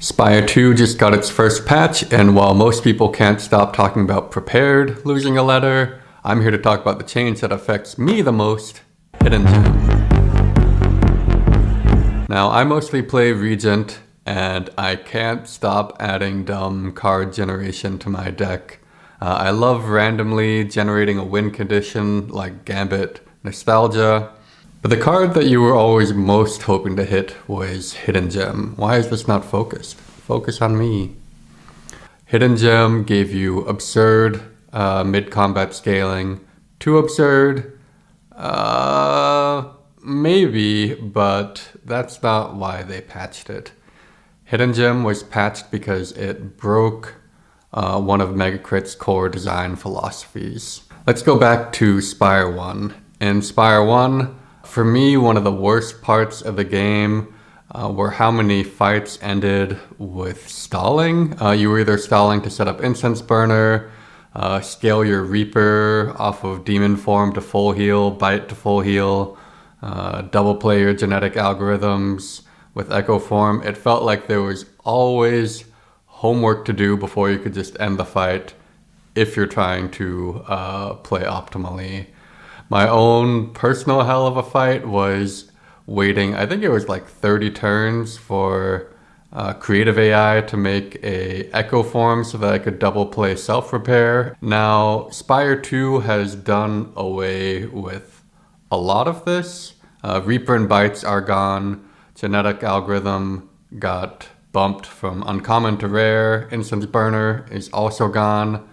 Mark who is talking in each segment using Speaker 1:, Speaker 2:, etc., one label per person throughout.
Speaker 1: Spire 2 just got its first patch, and while most people can't stop talking about prepared losing a letter, I'm here to talk about the change that affects me the most, Hidden Gem. Now, I mostly play Regent, and I can't stop adding dumb card generation to my deck. I love randomly generating a win condition like Gambit Nostalgia, but the card that you were always most hoping to hit was Hidden Gem. Why is this not focused? Focus on me. Hidden Gem gave you absurd mid-combat scaling. Too absurd? Maybe, but that's not why they patched it. Hidden Gem was patched because it broke one of Megacrit's core design philosophies. Let's go back to Spire 1. In Spire 1, for me, one of the worst parts of the game were how many fights ended with stalling. You were either stalling to set up Incense Burner, scale your Reaper off of Demon Form to full heal, Bite to full heal, double play your genetic algorithms with Echo Form. It felt like there was always homework to do before you could just end the fight if you're trying to play optimally. My own personal hell of a fight was waiting, I think it was like 30 turns for creative AI to make a Echo Form so that I could double play self-repair. Now, Spire 2 has done away with a lot of this. Reaper and Bites are gone. Genetic Algorithm got bumped from uncommon to rare. Instance Burner is also gone.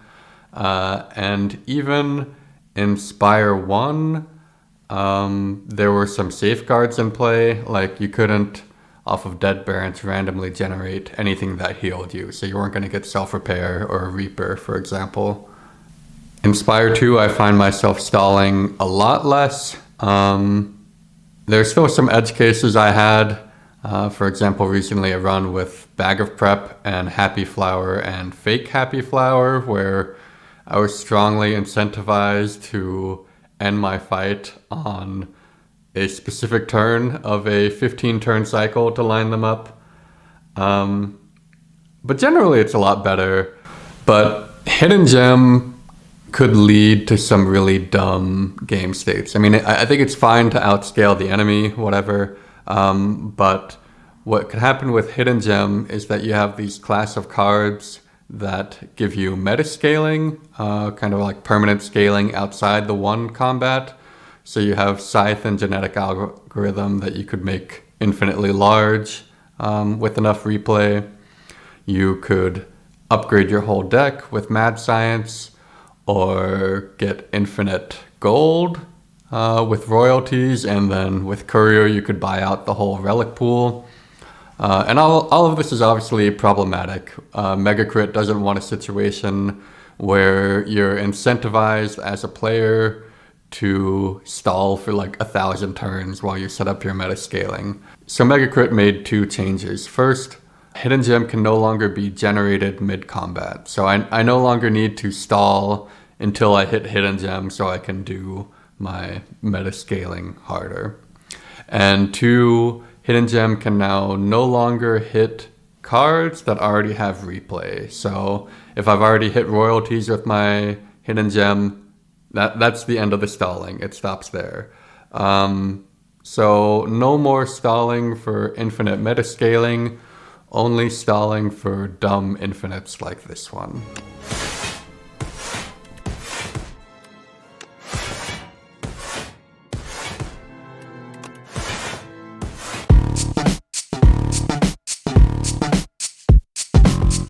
Speaker 1: And even in Spire 1, there were some safeguards in play, like you couldn't, off of Dead Barents, randomly generate anything that healed you, so you weren't going to get self-repair or a Reaper, for example. In Spire 2, I find myself stalling a lot less. There's still some edge cases I had. For example, recently a run with Bag of Prep and Happy Flower and Fake Happy Flower, where I was strongly incentivized to end my fight on a specific turn of a 15-turn cycle to line them up. But generally it's a lot better. But Hidden Gem could lead to some really dumb game states. I mean, I think it's fine to outscale the enemy, whatever. But what could happen with Hidden Gem is that you have these class of cards that give you meta scaling, kind of like permanent scaling outside the one combat. So you have Scythe and Genetic Algorithm that you could make infinitely large with enough replay. You could upgrade your whole deck with Mad Science or get infinite gold with royalties, and then with Courier you could buy out the whole relic pool. And all of this is obviously problematic. Megacrit doesn't want a situation where you're incentivized as a player to stall for like 1,000 turns while you set up your meta scaling. So Megacrit made two changes. First, Hidden Gem can no longer be generated mid-combat. So I no longer need to stall until I hit Hidden Gem so I can do my meta scaling harder. And two, Hidden Gem can now no longer hit cards that already have replay. So if I've already hit royalties with my Hidden Gem, that's the end of the stalling. It stops there. So no more stalling for infinite meta scaling, only stalling for dumb infinites like this one.